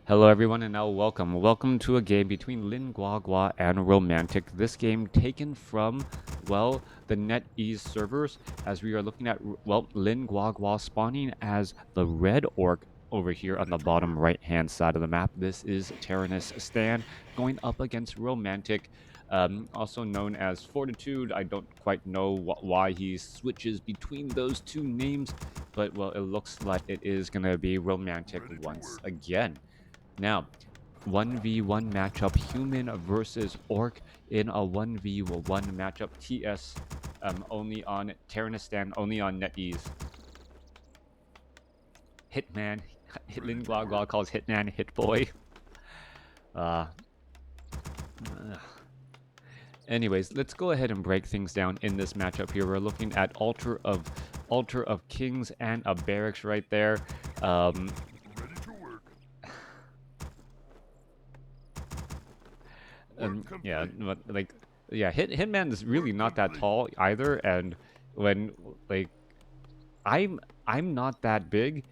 Hello everyone and now welcome. Welcome to a game between Lin Guagua and Romantic. This game taken from, well, the NetEase servers as we are looking at, well, Lin Guagua spawning as the red orc over here on the bottom right hand side of the map. This is Tyrannus Stan going up against Romantic, also known as Fortitude. I don't quite know why he switches between those two names, but well, it looks like it is going to be Romantic once again. Now, 1v1 matchup, human versus orc in a 1v1 matchup. TS only on Terranistan, only on NetEase. Hitman, Lin Guagua calls Hitman Hitboy. Uh, anyways, let's go ahead and break things down in this matchup here. We're looking at Altar of Kings and a Barracks right there. Yeah, but like, yeah, Hitman is really not that tall either, and when like, I'm not that big,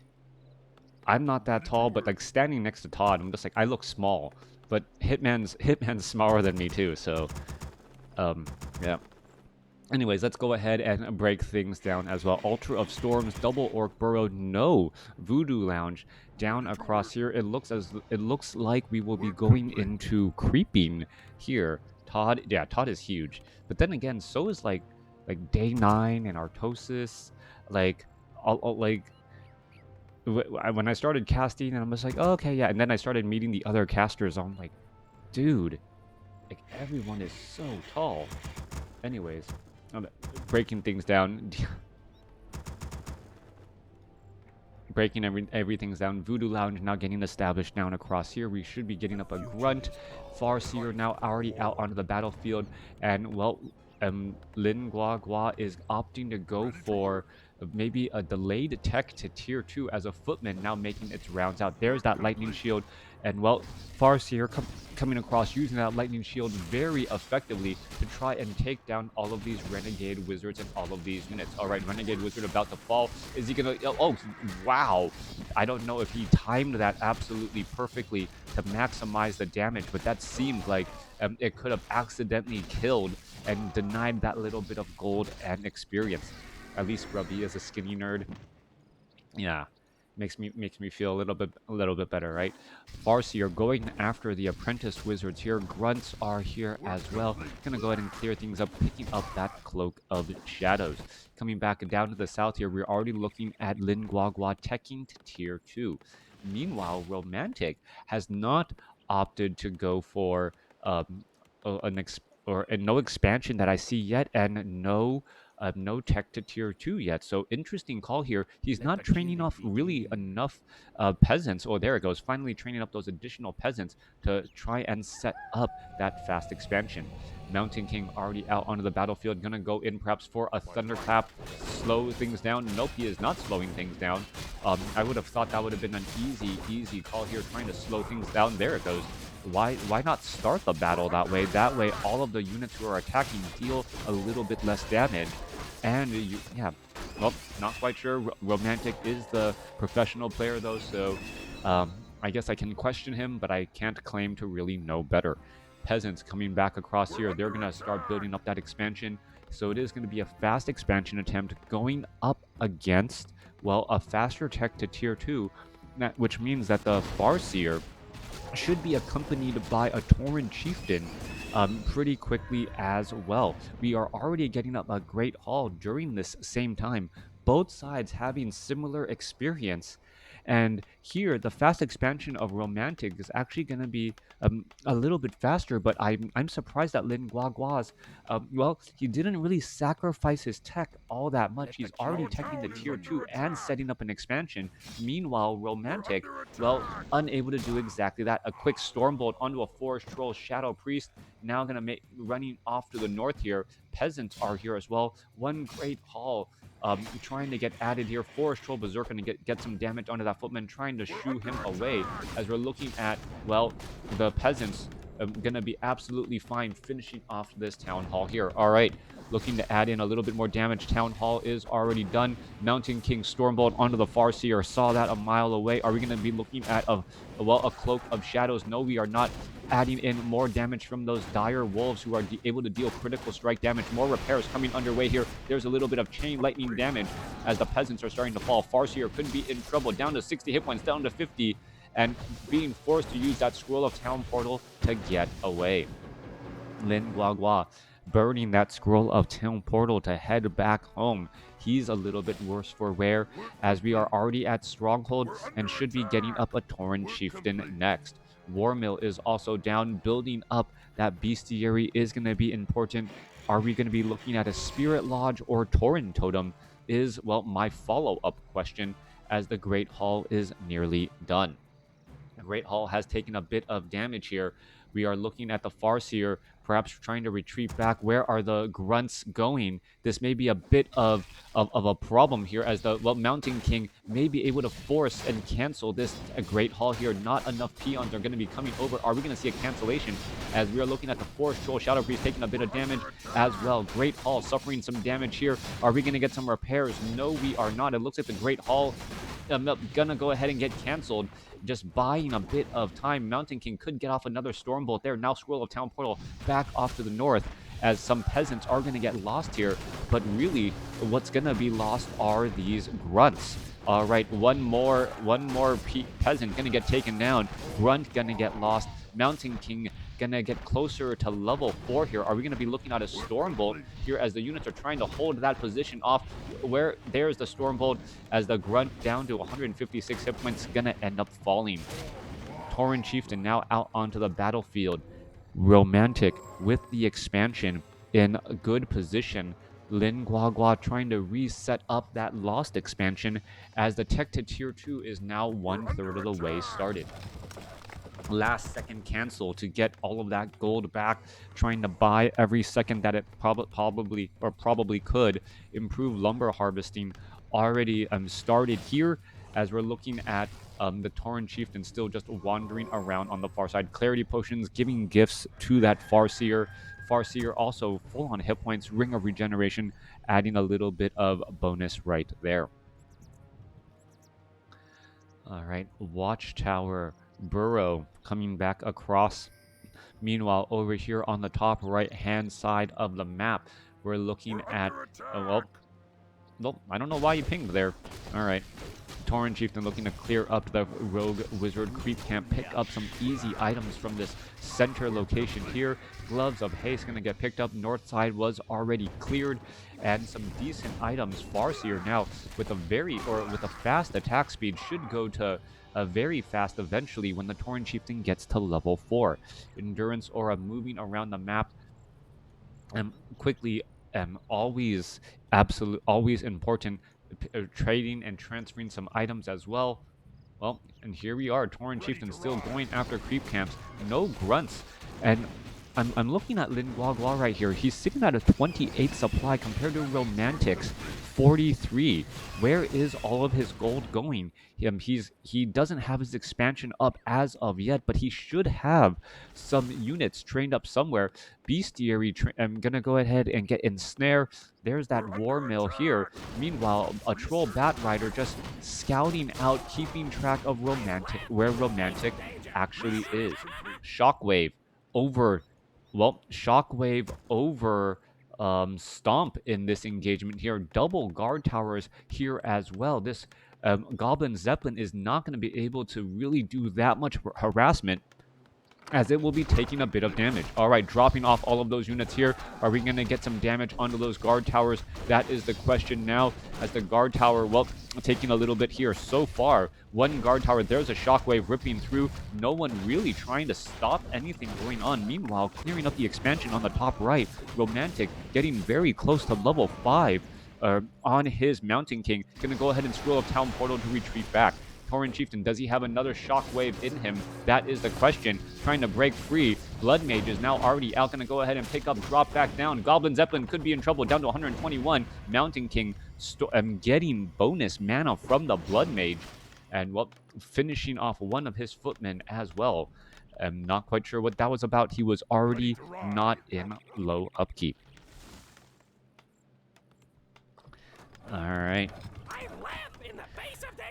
I'm not that tall, but like standing next to Todd, I'm just like I look small, but Hitman's smaller than me too, so yeah. Anyways, let's go ahead and break things down as well. Altar of Storms, Double Orc Burrow, no Voodoo Lounge down across here. It looks like we will be going into creeping here. Todd, yeah, Todd is huge. But then again, so is like Day 9 and Artosis. Like, like when I started casting, and I was like, oh, okay, yeah. And then I started meeting the other casters. I'm like, dude, like everyone is so tall. Anyways, I'm breaking things down. Breaking everything's down. Voodoo Lounge now getting established down across here. We should be getting up a Grunt. Farseer now already out onto the battlefield. And, well, Lin Guagua is opting to go for maybe a delayed tech to tier 2 as a footman now making its rounds out. There's that lightning shield. And, well, Farseer coming across using that lightning shield very effectively to try and take down all of these renegade wizards and all of these units. All right, renegade wizard about to fall. Is he gonna? Oh, wow! I don't know if he timed that absolutely perfectly to maximize the damage, but that seemed like it could have accidentally killed and denied that little bit of gold and experience. At least Grubby is a skinny nerd. Yeah, makes me feel a little bit better, right? Farsi are going after the apprentice wizards here. Grunts are here as well. Gonna go ahead and clear things up, picking up that cloak of shadows. Coming back down to the south here, we're already looking at Lin Guagua teching to tier 2. Meanwhile, Romantic has not opted to go for no expansion that I see yet, and no tech to tier 2 yet. So interesting call here. He's not training off really enough peasants. Oh, there it goes. Finally training up those additional peasants to try and set up that fast expansion. Mountain King already out onto the battlefield. Gonna go in perhaps for a thunderclap. Slow things down. Nope, he is not slowing things down. I would have thought that would have been an easy call here, trying to slow things down. There it goes. Why not start the battle that way? That way, all of the units who are attacking deal a little bit less damage. And yeah, well, not quite sure. Romantic is the professional player though, so I guess I can question him, but I can't claim to really know better. Peasants coming back across here, they're gonna start building up that expansion. So it is going to be a fast expansion attempt going up against, well, a faster tech to tier 2, which means that the Farseer should be accompanied by a Tauren Chieftain pretty quickly as well. We are already getting up a great haul during this same time, both sides having similar experience. And here, the fast expansion of Romantic is actually going to be a little bit faster, but I'm surprised that Lin Guagua's, well, he didn't really sacrifice his tech all that much. He's already teching the tier 2 and setting up an expansion. Meanwhile, Romantic, well, unable to do exactly that. A quick Stormbolt onto a Forest Troll Shadow Priest, now going to make running off to the north here. Peasants are here as well. One great haul. Trying to get added here. Forest Troll Berserker to get some damage onto that footman, trying to shoo him away as we're looking at, well, the peasants gonna be absolutely fine finishing off this Town Hall here. All right, looking to add in a little bit more damage. Town Hall is already done. Mountain King Stormbolt onto the Farseer. Saw that a mile away. Are we gonna be looking at a Cloak of Shadows? No, we are not. Adding in more damage from those dire wolves who are able to deal critical strike damage. More repairs coming underway here. There's a little bit of chain lightning damage as the peasants are starting to fall. Farseer could be in trouble. Down to 60 hit points, down to 50, and being forced to use that Scroll of Town Portal to get away. Lin Guagua burning that Scroll of Town Portal to head back home. He's a little bit worse for wear, as we are already at Stronghold and should be getting up a Tauren Chieftain next. Warmill is also down. Building up that bestiary is going to be important. Are we going to be looking at a Spirit Lodge or Tauren Totem is, well, my follow-up question, as the Great Hall is nearly done. The Great Hall has taken a bit of damage here. We are looking at the Farseer, perhaps trying to retreat back. Where are the grunts going? This may be a bit of a problem here, as the Mountain King may be able to force and cancel this Great Hall here. Not enough peons are going to be coming over. Are we going to see a cancellation, as we are looking at the Forest Troll Shadow Priest taking a bit of damage as well? Great Hall suffering some damage here. Are we going to get some repairs? No, we are not. It looks like the Great Hall gonna go ahead and get canceled. Just buying a bit of time. Mountain King could get off another Stormbolt there. Now Scroll of Town Portal back off to the north, as some peasants are going to get lost here. But really, what's going to be lost are these grunts. All right, one more peasant going to get taken down. Grunt going to get lost. Mountain King going to get closer to level 4 here. Are we going to be looking at a Stormbolt here, as the units are trying to hold that position off? Where there's the Stormbolt, as the Grunt down to 156 hit points, going to end up falling. Tauren Chieftain now out onto the battlefield. Romantic with the expansion in a good position. Lin Guagua trying to reset up that lost expansion, as the tech to tier 2 is now 1/3 of the way started. Last second cancel to get all of that gold back, trying to buy every second that it probably could. Improve lumber harvesting already started here, as we're looking at the Tauren Chieftain still just wandering around on the far side. Clarity potions giving gifts to that Farseer. Farseer also full on hit points, Ring of Regeneration, adding a little bit of bonus right there. All right, Watchtower Burrow coming back across. Meanwhile, over here on the top right hand side of the map, we're looking at well, I don't know why you pinged there. All right, Tauren Chieftain looking to clear up the Rogue Wizard creep camp, pick up some easy items from this center location here. Gloves of Haste going to get picked up. North side was already cleared, and some decent items. Farseer now with a fast attack speed should go to a very fast eventually when the Tauren Chieftain gets to level 4. Endurance Aura moving around the map quickly, always important. Trading and transferring some items as well. Well, and here we are, Tauren Chieftain still going after creep camps. No grunts, and I'm looking at Lin Guagua right here. He's sitting at a 28 supply compared to Romantic's 43. Where is all of his gold going? He doesn't have his expansion up as of yet, but he should have some units trained up somewhere. Bestiary, I'm gonna go ahead and get Ensnare. There's that War Mill here. Meanwhile, a Troll Bat Rider just scouting out, keeping track of where Romantic actually is. Shockwave over Stomp in this engagement here. Double guard towers here as well. This Goblin Zeppelin is not going to be able to really do that much harassment, as it will be taking a bit of damage. All right, dropping off all of those units here. Are we going to get some damage onto those guard towers? That is the question now, as the guard tower, taking a little bit here. So far, one guard tower, there's a shockwave ripping through. No one really trying to stop anything going on. Meanwhile, clearing up the expansion on the top right. Romantic getting very close to level 5 on his Mountain King. Going to go ahead and Scroll of Town Portal to retreat back. Tauren Chieftain, does he have another shockwave in him? That is the question. Trying to break free. Blood Mage is now already out. Going to go ahead and pick up, drop back down. Goblin Zeppelin could be in trouble, down to 121. Mountain King getting bonus mana from the Blood Mage. And finishing off one of his footmen as well. I'm not quite sure what that was about. He was already not in low upkeep. All right.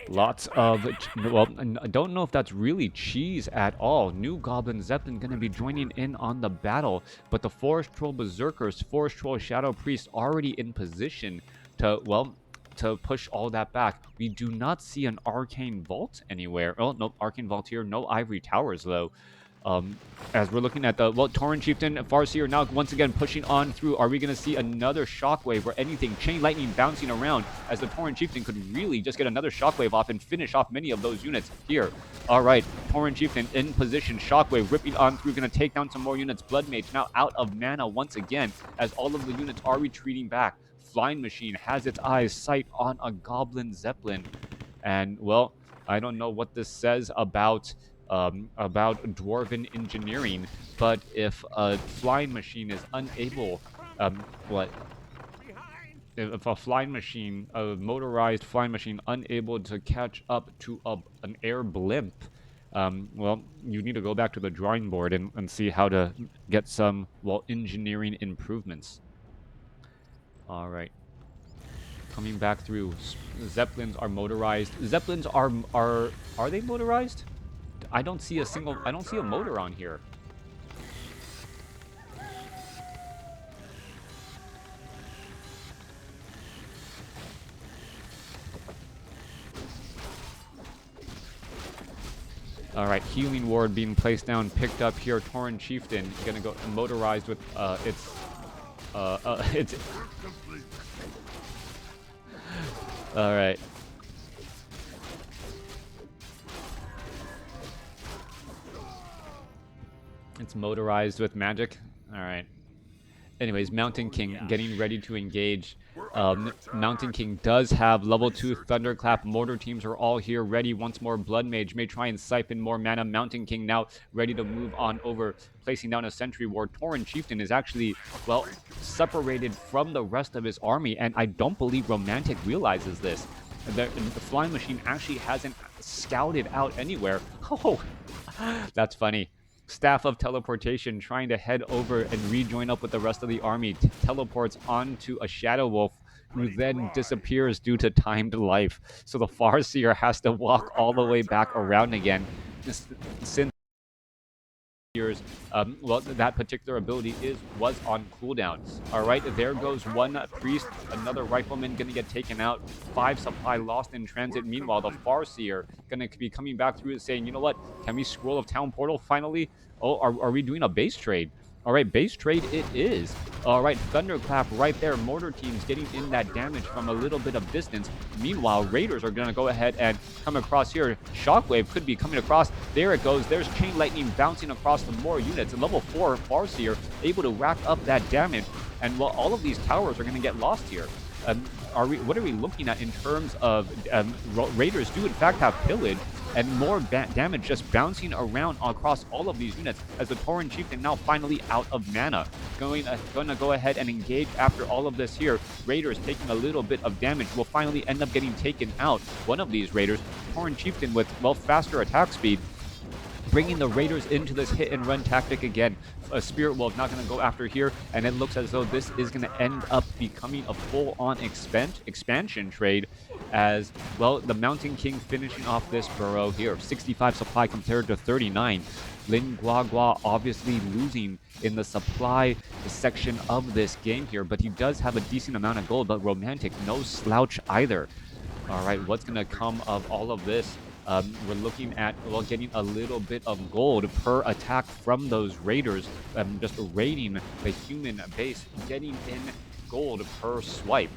Lots of, well, I don't know if that's really cheese at all. New Goblin Zeppelin going to be joining in on the battle, but the Forest Troll Berserkers, Forest Troll Shadow Priest already in position to, well, to push all that back. We do not see an Arcane Vault anywhere. Oh, no, Arcane Vault here. No Ivory Towers, though. As we're looking at the, well, Tauren Chieftain, Farseer now once again pushing on through. Are we going to see another Shockwave or anything? Chain Lightning bouncing around as the Tauren Chieftain could really just get another Shockwave off and finish off many of those units here. All right, Tauren Chieftain in position. Shockwave ripping on through, going to take down some more units. Blood Mage now out of mana once again as all of the units are retreating back. Flying Machine has its eyes sight on a Goblin Zeppelin. And, well, I don't know what this says about Dwarven engineering, but if a flying machine is unable, if a flying machine, a motorized flying machine, unable to catch up to an air blimp, well, you need to go back to the drawing board and see how to get some, well, engineering improvements. All right. Coming back through, Zeppelins are motorized. Zeppelins are they motorized? I don't see a motor on here. All right, Healing Ward being placed down, picked up here. Tauren Chieftain gonna go motorized with its. All right. It's motorized with magic. All right. Anyways, Mountain King getting ready to engage. Mountain King does have level 2 Thunderclap. Mortar teams are all here ready. Once more, Blood Mage may try and siphon more mana. Mountain King now ready to move on over, placing down a Sentry Ward. Tauren Chieftain is actually, well, separated from the rest of his army, and I don't believe Romantic realizes this. The Flying Machine actually hasn't scouted out anywhere. Oh, that's funny. Staff of Teleportation trying to head over and rejoin up with the rest of the army. Teleports onto a Shadow Wolf, who then disappears due to timed life. So the Farseer has to walk all the way back around again. Since years, well, that particular ability was on cooldown. All right, there goes one priest, another rifleman gonna get taken out. 5 supply lost in transit. Meanwhile, the Farseer gonna be coming back through and saying, you know what, can we Scroll of Town Portal finally? Oh, are we doing a base trade? All right, base trade it is. All right, Thunderclap right there. Mortar teams getting in that damage from a little bit of distance. Meanwhile, Raiders are going to go ahead and come across here. Shockwave could be coming across. There it goes. There's Chain Lightning bouncing across the more units. Level 4 Farseer able to rack up that damage. And, well, all of these towers are going to get lost here. What are we looking at in terms of Raiders do in fact have pillage and more damage just bouncing around across all of these units as the Tauren Chieftain now finally out of mana. Going to go ahead and engage after all of this here. Raiders taking a little bit of damage will finally end up getting taken out. One of these Raiders, Tauren Chieftain with, well, faster attack speed, bringing the Raiders into this hit-and-run tactic again. Spirit Wolf not going to go after here, and it looks as though this is going to end up becoming a full-on expansion trade as, well, the Mountain King finishing off this burrow here. 65 supply compared to 39. Lin Guagua obviously losing in the supply section of this game here, but he does have a decent amount of gold, but Romantic, no slouch either. All right, what's going to come of all of this? We're looking at, well, getting a little bit of gold per attack from those Raiders, just raiding the human base, getting in gold per swipe.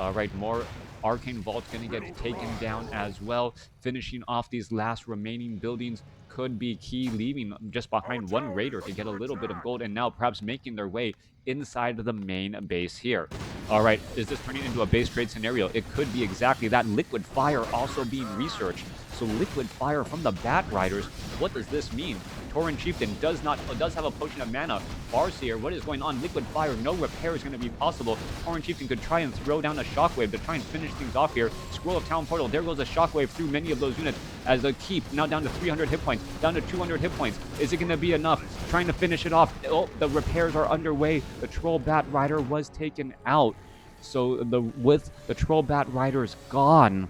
All right, more Arcane Vault going to get taken down as well. Finishing off these last remaining buildings could be key, leaving just behind one Raider to get a little bit of gold, and now perhaps making their way inside of the main base here. All right, is this turning into a base trade scenario? It could be exactly that. Liquid Fire also being researched. So Liquid Fire from the Bat Riders. What does this mean? Tauren Chieftain does have a potion of mana. Farseer, what is going on? Liquid Fire, no repair is going to be possible. Tauren Chieftain could try and throw down a Shockwave to try and finish things off here. Scroll of Town Portal, there goes a Shockwave through many of those units as the keep now down to 300 hit points, down to 200 hit points. Is it going to be enough? Trying to finish it off. Oh, the repairs are underway. The Troll Bat Rider was taken out. So with the Troll Bat Riders gone,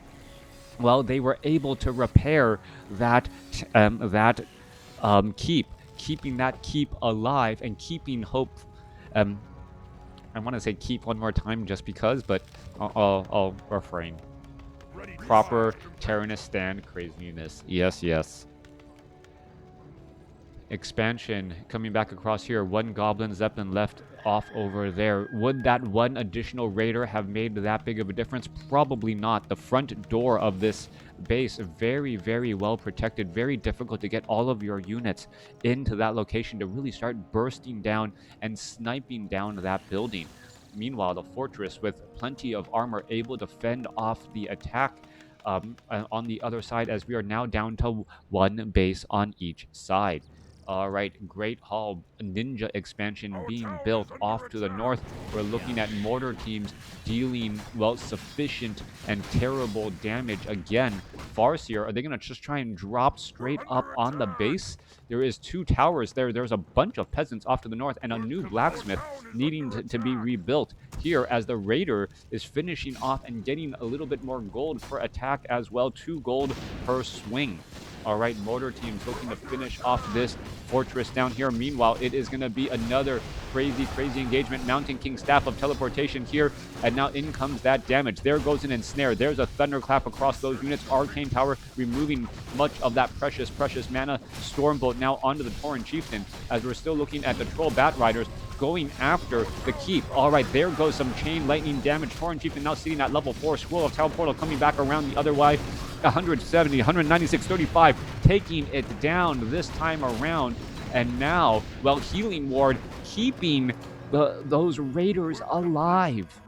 well, they were able to repair that keeping that keep alive and keeping hope. I want to say keep one more time just because, but I'll refrain. Proper Terranus stand craziness. Yes, yes. Expansion coming back across here. One Goblin Zeppelin left off over there. Would that one additional Raider have made that big of a difference? Probably not. The front door of this base, very, very well protected. Very difficult to get all of your units into that location to really start bursting down and sniping down that building. Meanwhile, the fortress with plenty of armor able to fend off the attack on the other side, as we are now down to one base on each side. All right, Great Hall Ninja expansion being built off to the north. We're looking at mortar teams dealing, well, sufficient and terrible damage again. Farseer, are they going to just try and drop straight up on the base? There is 2 towers there. There's a bunch of peasants off to the north and a new blacksmith needing to be rebuilt here as the Raider is finishing off and getting a little bit more gold for attack as well. 2 gold per swing. All right, mortar teams looking to finish off this fortress down here. Meanwhile, it is going to be another crazy engagement. Mountain King Staff of Teleportation here, and now in comes that damage. There goes an ensnare. There's a thunderclap across those units. Arcane Tower removing much of that precious mana. Stormbolt now onto the Tauren Chieftain, as we're still looking at the Troll Bat Riders going after the keep. All right, there goes some chain lightning damage. Tauren Chieftain now sitting at level 4. Scroll of Town Portal coming back around the other way. 170, 196, 35, taking it down this time around. And now, well, Healing Ward keeping those Raiders alive.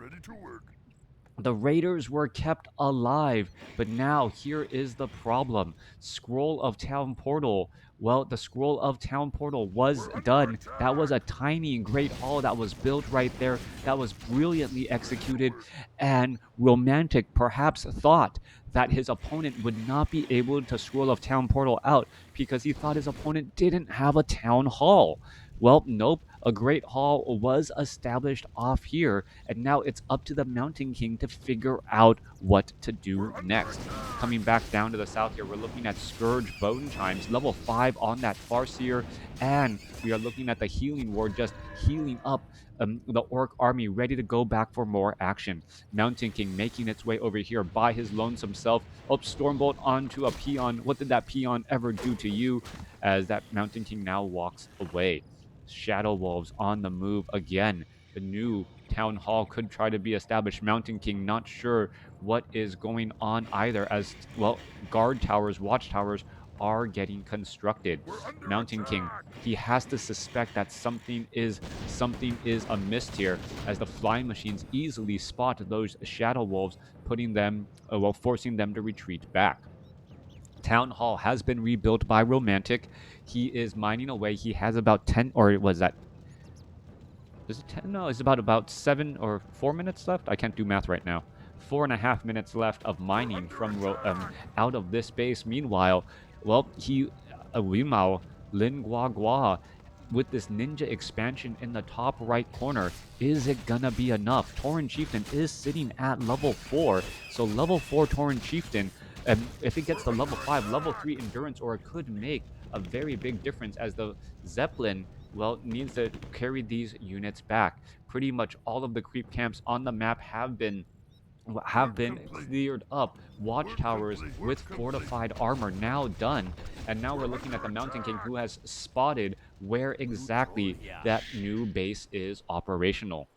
The Raiders were kept alive, but now here is the problem. Scroll of Town Portal. Well, the Scroll of Town Portal was done. That was a tiny Great Hall that was built right there. That was brilliantly executed. And Romantic perhaps thought that his opponent would not be able to Scroll of Town Portal out because he thought his opponent didn't have a Town Hall. Well, nope. A Great Hall was established off here, and now it's up to the Mountain King to figure out what to do next. Coming back down to the south here, we're looking at Scourge Bone Chimes, level 5 on that Farseer, and we are looking at the Healing Ward just healing up the Orc army, ready to go back for more action. Mountain King making its way over here by his lonesome self. Up Stormbolt onto a peon. What did that peon ever do to you? As that Mountain King now walks away. Shadow Wolves on the move again. The new Town Hall could try to be established. Mountain King not sure what is going on either, as, well, guard towers, watchtowers are getting constructed. Mountain King, he has to suspect that something is amiss here, as the flying machines easily spot those Shadow Wolves, putting them, forcing them to retreat back. Town Hall has been rebuilt by Romantic. He is mining away. He has about 10, or was that? Is it 10? No, it's about 7 or 4 minutes left. I can't do math right now. 4.5 minutes left of mining from out of this base. Meanwhile, well, Lin Guagua, with this ninja expansion in the top right corner, is it gonna be enough? Tauren Chieftain is sitting at level 4, so level 4 Tauren Chieftain, if it gets to level 5, level 3 endurance, or it could make a very big difference, as the Zeppelin, well, needs to carry these units back. Pretty much all of the creep camps on the map have been cleared up. Watchtowers with fortified armor now done, and now we're looking at the Mountain King, who has spotted where exactly that new base is operational.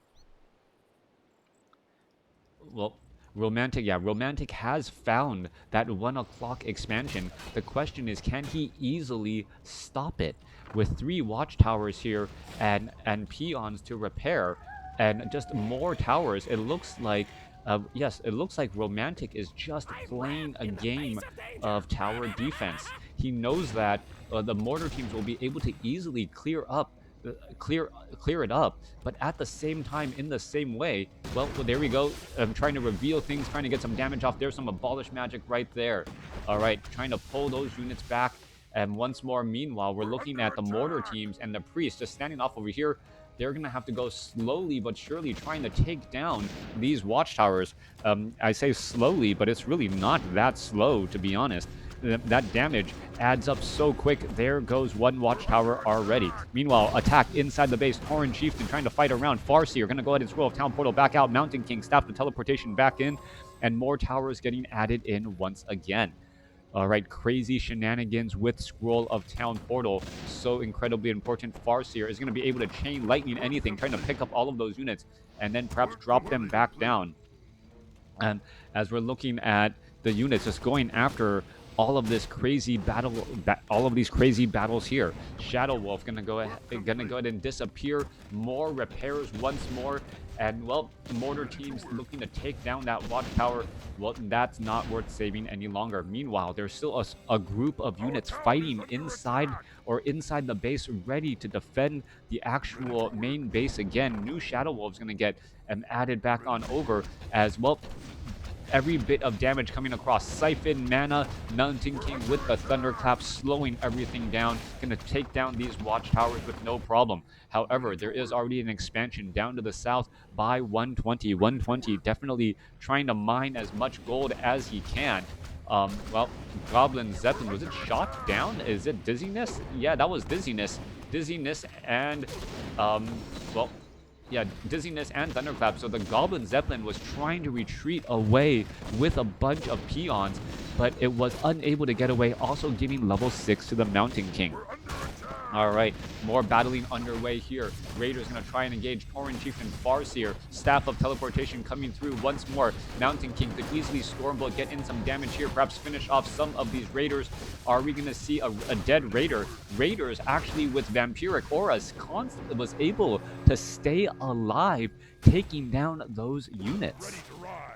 Well, Romantic has found that 1 o'clock expansion. The question is, can he easily stop it? With 3 watchtowers here and peons to repair, and just more towers, it looks like yes, it looks like Romantic is just playing a game of tower defense. He knows that the mortar teams will be able to easily clear up clear clear it up. But at the same time, in the same way, well, there we go. I'm trying to reveal things, trying to get some damage off. There's some abolish magic right there. All right, trying to pull those units back. And once more, meanwhile, we're looking at the mortar teams and the priests just standing off over here. They're going to have to go slowly but surely trying to take down these watchtowers. I say slowly, but it's really not that slow, to be honest. That damage adds up so quick. There goes one watchtower already. Meanwhile, attack inside the base. Tauren Chieftain trying to fight around. Farseer going to go ahead and scroll of Town Portal back out. Mountain King staff the teleportation back in. And more towers getting added in once again. All right, crazy shenanigans with Scroll of Town Portal. So incredibly important. Farseer is going to be able to chain lightning anything, trying to pick up all of those units and then perhaps drop them back down. And as we're looking at the units just going after all of this crazy battle, all of these crazy battles here. Shadow Wolf gonna go ahead and disappear. More repairs once more, and well, mortar teams looking to take down that watchtower. Well, that's not worth saving any longer. Meanwhile, there's still a group of units fighting inside the base, ready to defend the actual main base again. New Shadow Wolf's gonna get added back on over as well. Every bit of damage coming across. Siphon, Mana, Mountain King with the Thunderclap, slowing everything down. Gonna take down these watchtowers with no problem. However, there is already an expansion down to the south by 120. 120 definitely trying to mine as much gold as he can. Well, Goblin Zeppelin, was it shot down? Is it dizziness? Yeah, that was dizziness. Dizziness and, well, yeah, dizziness and thunderclap. So the Goblin Zeppelin was trying to retreat away with a bunch of peons, but it was unable to get away, also giving level 6 to the Mountain King. All right, more battling underway here. Raiders going to try and engage Tauren Chieftain Farseer. Staff of Teleportation coming through once more. Mountain King could easily Stormbolt, get in some damage here, perhaps finish off some of these Raiders. Are we going to see a dead Raider? Raiders actually with Vampiric Auras was able to stay alive, taking down those units.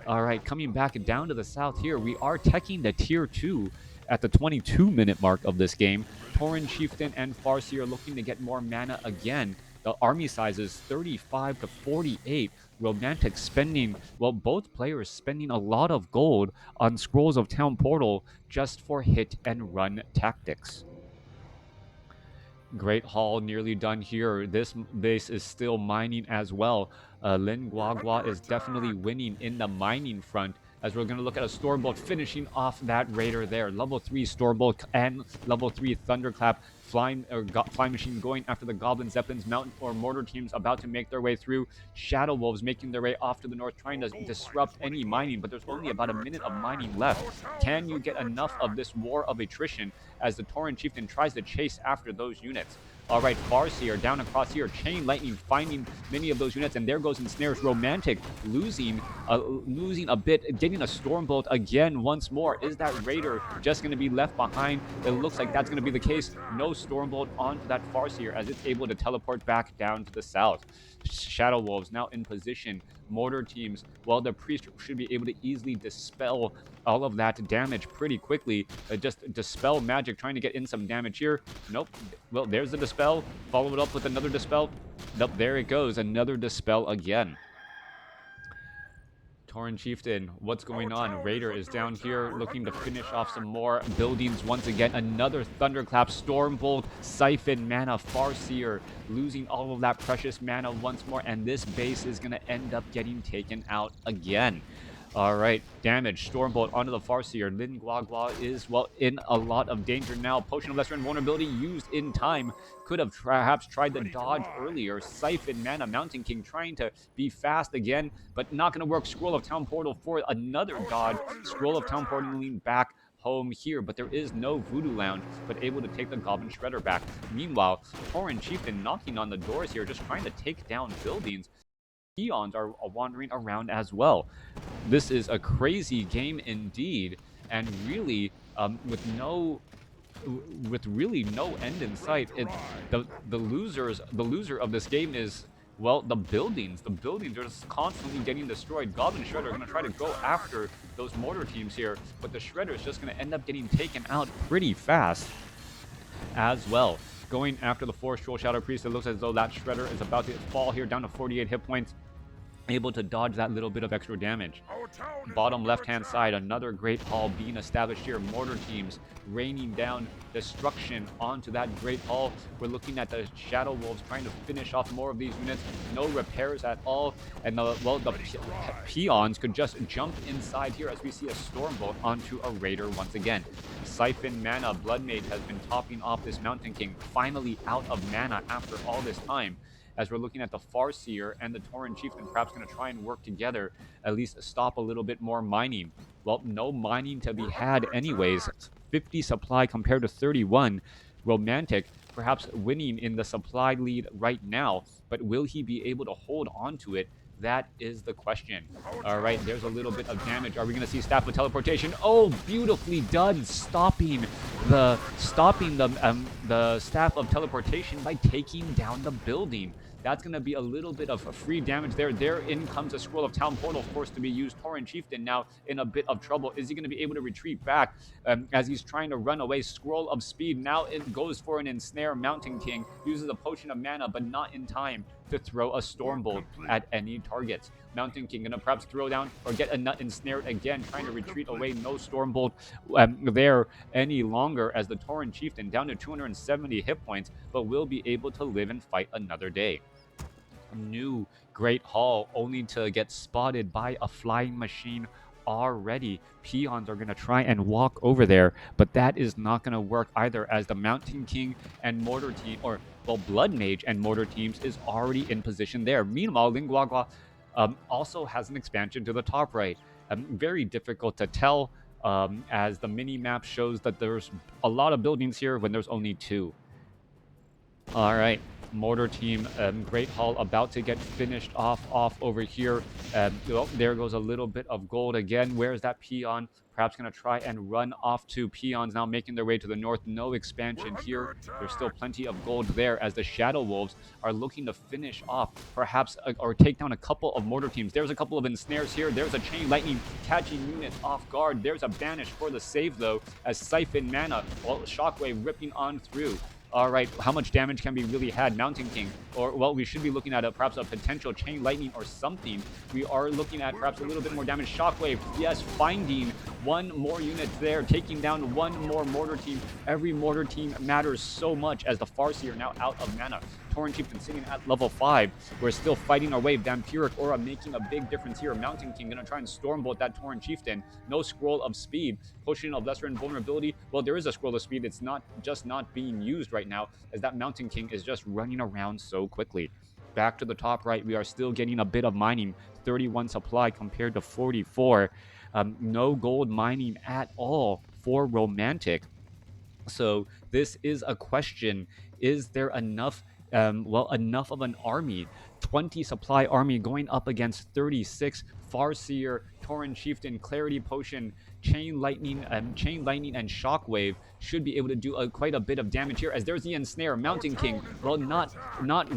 All right, coming back down to the south here, we are teching the tier 2 at the 22-minute mark of this game. Tauren Chieftain and Farseer are looking to get more mana again. The army size is 35 to 48. Romantic spending, well, both players spending a lot of gold on Scrolls of Town Portal just for hit and run tactics. Great Hall nearly done here. This base is still mining as well. Lin Guagua is definitely winning in the mining front, as we're going to look at a Stormbolt finishing off that Raider there. Level 3 Stormbolt and level 3 Thunderclap. Flying Machine going after the Goblin Zeppelins. Mountain or Mortar teams about to make their way through. Shadow Wolves making their way off to the north, trying to disrupt any mining, but there's only about a minute of mining left. Can you get enough of this war of attrition as the Tauren Chieftain tries to chase after those units? All right, Farseer down across here. Chain Lightning finding many of those units, and there goes Ensnares. Romantic losing a bit, getting a Stormbolt again once more. Is that Raider just going to be left behind? It looks like that's going to be the case. No Stormbolt onto that Farseer as it's able to teleport back down to the south. Shadow Wolves now in position. Mortar teams, well, the priest should be able to easily dispel all of that damage pretty quickly. Just dispel magic, trying to get in some damage here. Nope. Well, there's the dispel. Follow it up with another dispel. Nope, there it goes. Another dispel again. Tauren Chieftain, what's going on? Raider is down here looking to finish off some more buildings once again. Another Thunderclap, Stormbolt, Siphon, Mana, Farseer, losing all of that precious mana once more, and this base is going to end up getting taken out again. All right, damage, Stormbolt onto the Farseer. Lin Guagua is, well, in a lot of danger now. Potion of Lesser Invulnerability used in time. Could have perhaps tried to dodge earlier. Siphon, Mana, Mountain King trying to be fast again, but not going to work. Scroll of Town Portal for another dodge. Scroll of Town Portaling back home here, but there is no Voodoo Lounge, but able to take the Goblin Shredder back. Meanwhile, Tauren Chieftain knocking on the doors here, just trying to take down buildings. Peons are wandering around as well. This is a crazy game indeed, and really, with really no end in sight. The loser of this game is, well, the buildings. The buildings are just constantly getting destroyed. Goblin Shredder are going to try to go after those mortar teams here, but the Shredder is just going to end up getting taken out pretty fast as well. going after the Force Troll Shadow Priest. It looks as though that Shredder is about to fall here, down to 48 hit points. Able to dodge that little bit of extra damage. Bottom left-hand side, another Great Hall being established here. Mortar teams raining down destruction onto that Great Hall. We're looking at the Shadow Wolves trying to finish off more of these units. No repairs at all. And the peons could just jump inside here as we see a Stormbolt onto a Raider once again. Siphon mana. Blood Mage has been topping off this Mountain King. Finally out of mana after all this time. As we're looking at the Farseer and the Tauren Chieftain perhaps going to try and work together, at least stop a little bit more mining. Well, no mining to be had anyways. 50 supply compared to 31. Romantic perhaps winning in the supply lead right now, but will he be able to hold on to it? That is the question. All right, there's a little bit of damage. Are we going to see Staff of Teleportation? Oh, beautifully done, stopping the Staff of Teleportation by taking down the building. That's going to be a little bit of free damage there. There in comes a Scroll of Town Portal, forced to be used. Tauren Chieftain now in a bit of trouble. Is he going to be able to retreat back as he's trying to run away? Scroll of Speed. Now it goes for an Ensnare. Mountain King uses a Potion of Mana, but not in time to throw a Stormbolt at any targets. Mountain King going to perhaps throw down or get a nut ensnared again, trying to retreat away. No Stormbolt there any longer as the Tauren Chieftain down to 270 hit points, but will be able to live and fight another day. New Great Hall only to get spotted by a flying machine already. Peons are going to try and walk over there, but that is not going to work either, as the Mountain King and Mortar team, or well, Blood Mage and Mortar teams is already in position there. Meanwhile, Guagua also has an expansion to the top right. Very difficult to tell as the mini map shows that there's a lot of buildings here when there's only 2. All right. Mortar team, Great Hall about to get finished off over here. Well, there goes a little bit of gold again. Where's that peon? Perhaps going to try and run off to peons now making their way to the north. No expansion here. There's still plenty of gold there as the Shadow Wolves are looking to finish off perhaps or take down a couple of mortar teams. There's a couple of ensnares here. There's a Chain Lightning catching units off guard. There's a banish for the save though, as Siphon Mana, well, Shockwave ripping on through. All right, how much damage can be really had? Mountain King, or well, we should be looking at perhaps a potential Chain Lightning or something. We are looking at perhaps a little bit more damage. Shockwave, yes, finding one more unit there, taking down one more mortar team. Every mortar team matters so much as the Farseer now out of mana. Tauren Chieftain sitting at level 5. We're still fighting our way. Vampiric Aura making a big difference here. Mountain King going to try and Stormbolt that Tauren Chieftain. No Scroll of Speed. Potion of Lesser Invulnerability. Well, there is a Scroll of Speed. It's not being used right now, as that Mountain King is just running around so quickly. Back to the top right, we are still getting a bit of mining. 31 supply compared to 44. No gold mining at all for Romantic. So this is a question. Is there enough enough of an army? 20 supply army going up against 36. Farseer, Tauren Chieftain, Clarity Potion, Chain Lightning, and Shockwave should be able to do quite a bit of damage here, as there's the Ensnare. Mountain King, well, not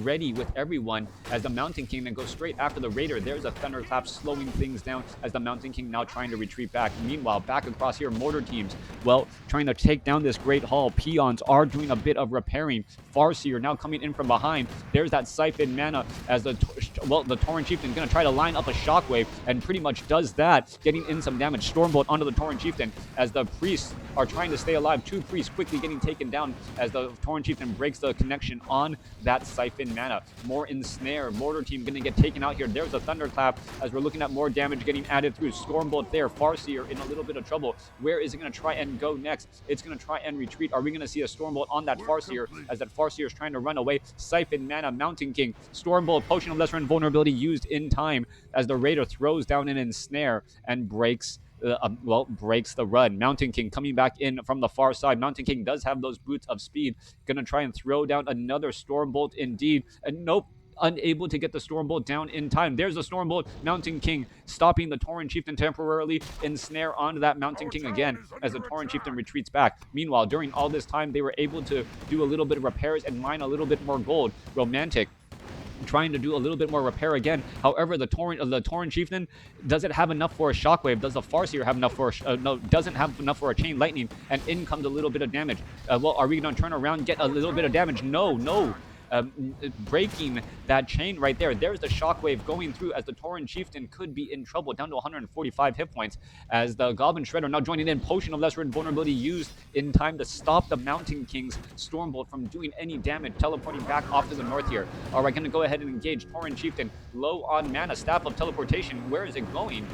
ready with everyone, as the Mountain King then goes straight after the Raider. There's a Thunderclap slowing things down, as the Mountain King now trying to retreat back. Meanwhile, back across here, mortar teams, well, trying to take down this Great Hall. Peons are doing a bit of repairing. Farseer now coming in from behind. There's that Siphon Mana, as the Tauren Chieftain going to try to line up a Shockwave, and pretty much does that, getting in some damage. Stormbolt onto the Tauren Chieftain, as the priests are trying to stay alive. 2 priests quickly getting taken down as the Tauren Chieftain breaks the connection on that Siphon Mana. More Ensnare. Mortar team going to get taken out here. There's a Thunderclap, as we're looking at more damage getting added through. Stormbolt there. Farseer in a little bit of trouble. Where is it going to try and go next? It's going to try and retreat. Are we going to see a Stormbolt on that Farseer, as that Farseer is trying to run away? Siphon Mana, Mountain King, Stormbolt, Potion of Lesser Invulnerability used in time, as the Raider throws down an Ensnare and breaks the run. Mountain King coming back in from the far side. Mountain King does have those boots of speed. Gonna try and throw down another Stormbolt indeed. And nope, unable to get the Stormbolt down in time. There's the Stormbolt. Mountain King stopping the Tauren Chieftain temporarily. Ensnare onto that Mountain King again, as the Tauren Chieftain retreats back. Meanwhile, during all this time, they were able to do a little bit of repairs and mine a little bit more gold. Romantic trying to do a little bit more repair again. However, the Tauren Chieftain doesn't have enough for a Shockwave. Does the Farseer have enough for a no? Doesn't have enough for a Chain Lightning, and in comes a little bit of damage. Well, are we gonna turn around, get a little bit of damage? No, no. Breaking that chain right there. There's the Shockwave going through as the Tauren Chieftain could be in trouble, down to 145 hit points, as the Goblin Shredder now joining in. Potion of Lesser Invulnerability used in time to stop the Mountain King's Stormbolt from doing any damage, teleporting back off to the north here. All right, gonna go ahead and engage Tauren Chieftain, low on mana. Staff of Teleportation, where is it going?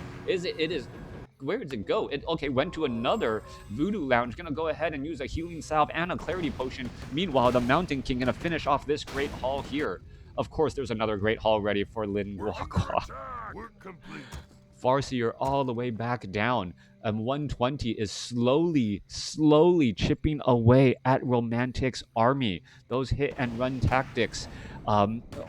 Where did it go? It went to another Voodoo Lounge. Gonna go ahead and use a Healing Salve and a Clarity Potion. Meanwhile, the Mountain King gonna finish off this Great Hall here. Of course, there's another Great Hall ready for Lin Guagua. Farseer all the way back down. 120 is slowly chipping away at Romantic's army. Those hit and run tactics.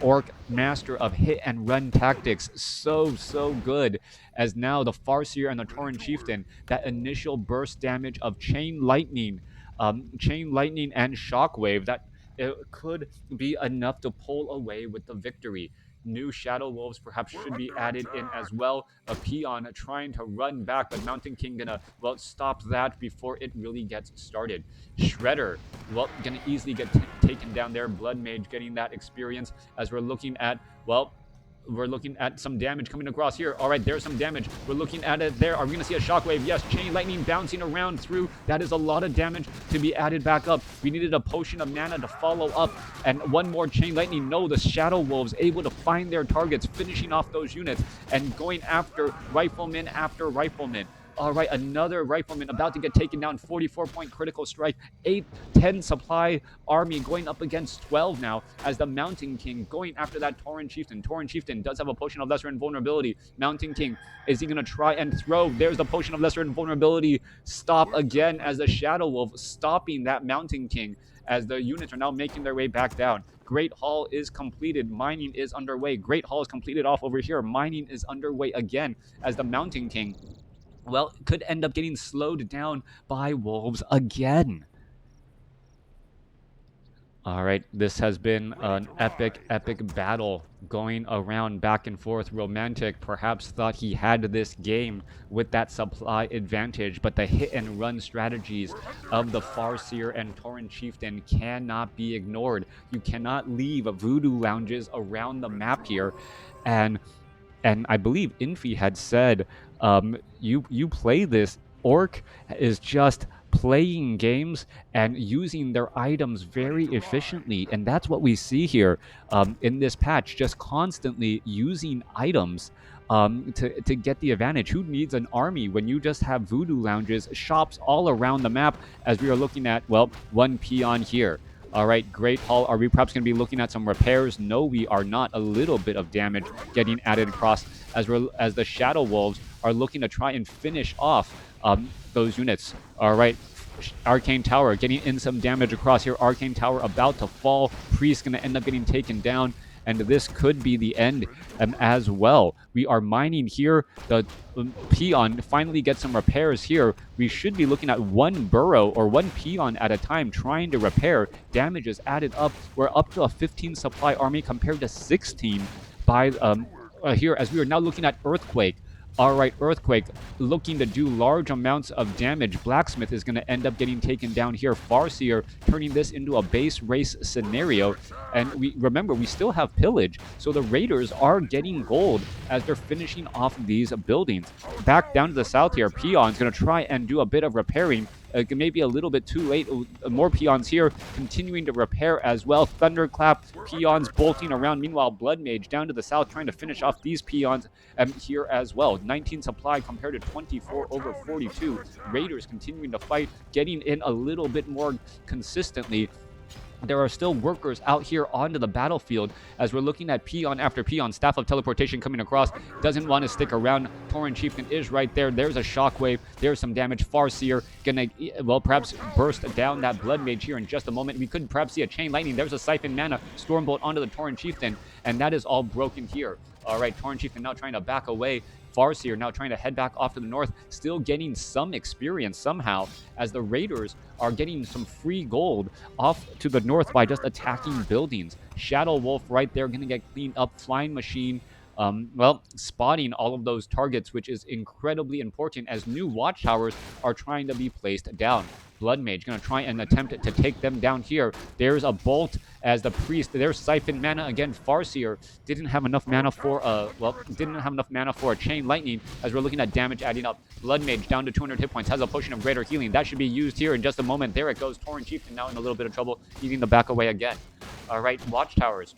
Orc master of hit and run tactics, so good, as now the Farseer and the Tauren Chieftain, that initial burst damage of Chain Lightning and Shockwave, that it could be enough to pull away with the victory. New Shadow Wolves perhaps should be added in as well. A Peon trying to run back, but Mountain King gonna, well, stop that before it really gets started. Shredder, well, gonna easily get taken down there. Blood Mage getting that experience as we're looking at, well, we're looking at some damage coming across here. All right, there's some damage. We're looking at it there. Are we going to see a Shockwave? Yes, Chain Lightning bouncing around through. That is a lot of damage to be added back up. We needed a Potion of Mana to follow up. And one more Chain Lightning. No, the Shadow Wolves able to find their targets, finishing off those units and going after Rifleman after Rifleman. All right, another Rifleman about to get taken down. 44-point critical strike. 10 supply army going up against 12 now, as the Mountain King going after that Tauren Chieftain. Tauren Chieftain does have a Potion of Lesser Invulnerability. Mountain King, is he going to try and throw? There's the Potion of Lesser Invulnerability. Stop again as the Shadow Wolf stopping that Mountain King, as the units are now making their way back down. Great Hall is completed. Mining is underway. Great Hall is completed off over here. Mining is underway again, as the Mountain King, well, could end up getting slowed down by wolves again. All right, this has been an epic battle going around back and forth. Romantic perhaps thought he had this game with that supply advantage, but the hit and run strategies of the Farseer and Tauren Chieftain cannot be ignored. You cannot leave Voodoo Lounges around the map here. And I believe Infi had said, you play this, Orc is just playing games and using their items very efficiently, and that's what we see here in this patch, just constantly using items to get the advantage. Who needs an army when you just have Voodoo Lounges, shops all around the map, as we are looking at, well, one Peon here. All right, Great Hall. Are we perhaps going to be looking at some repairs? No, we are not. A little bit of damage getting added across as the Shadow Wolves are looking to try and finish off those units. All right, Arcane Tower getting in some damage across here. Arcane Tower about to fall. Priest going to end up getting taken down, and this could be the end as well. We are mining here. The Peon finally gets some repairs here. We should be looking at one burrow or one Peon at a time trying to repair. Damage is added up. We're up to a 15 supply army compared to 16 by here, as we are now looking at Earthquake. All right, Earthquake looking to do large amounts of damage. Blacksmith is going to end up getting taken down here. Farseer turning this into a base race scenario. And remember, we still have pillage, so the raiders are getting gold as they're finishing off these buildings. Back down to the south here, Peon's going to try and do a bit of repairing. Maybe a little bit too late. More Peons here continuing to repair as well. Thunderclap, Peons bolting around. Meanwhile, Blood Mage down to the south trying to finish off these Peons here as well. 19 supply compared to 24 over 42. Raiders continuing to fight, getting in a little bit more consistently. There are still workers out here onto the battlefield as we're looking at Peon after Peon. Staff of Teleportation coming across. Doesn't want to stick around. Tauren Chieftain is right there. There's a Shockwave. There's some damage. Farseer gonna, well, perhaps burst down that Blood Mage here in just a moment. We could perhaps see a Chain Lightning. There's a Siphon Mana. Stormbolt onto the Tauren Chieftain. And that is all broken here. All right, Tauren Chieftain now trying to back away. Farseer now trying to head back off to the north, still getting some experience somehow, as the Raiders are getting some free gold off to the north by just attacking buildings. Shadow Wolf right there going to get cleaned up. Flying Machine, well, spotting all of those targets, which is incredibly important as new watchtowers are trying to be placed down. Blood Mage going to try and attempt to take them down here. There's a bolt as the priest. There's Siphon mana again. Farseer didn't have enough mana for a Chain Lightning, as we're looking at damage adding up. Blood Mage down to 200 hit points, has a potion of greater healing. That should be used here in just a moment. There it goes. Tauren Chieftain now in a little bit of trouble, needing to back away again. All right, watchtowers.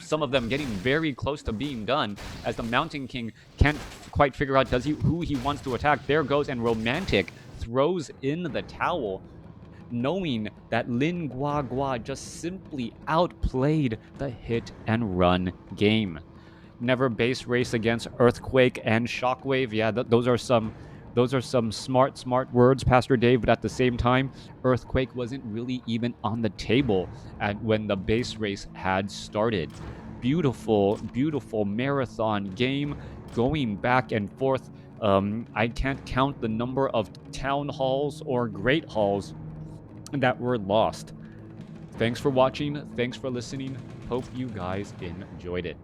Some of them getting very close to being done, as the Mountain King can't quite figure out who he wants to attack. There goes, and Romantic throws in the towel, knowing that Lin Guagua just simply outplayed the hit and run game. Never base race against Earthquake and Shockwave. Yeah, those are some smart words, Pastor Dave, but at the same time, Earthquake wasn't really even on the table when the base race had started. Beautiful marathon game going back and forth. I can't count the number of town halls or great halls that were lost. Thanks for watching. Thanks for listening. Hope you guys enjoyed it.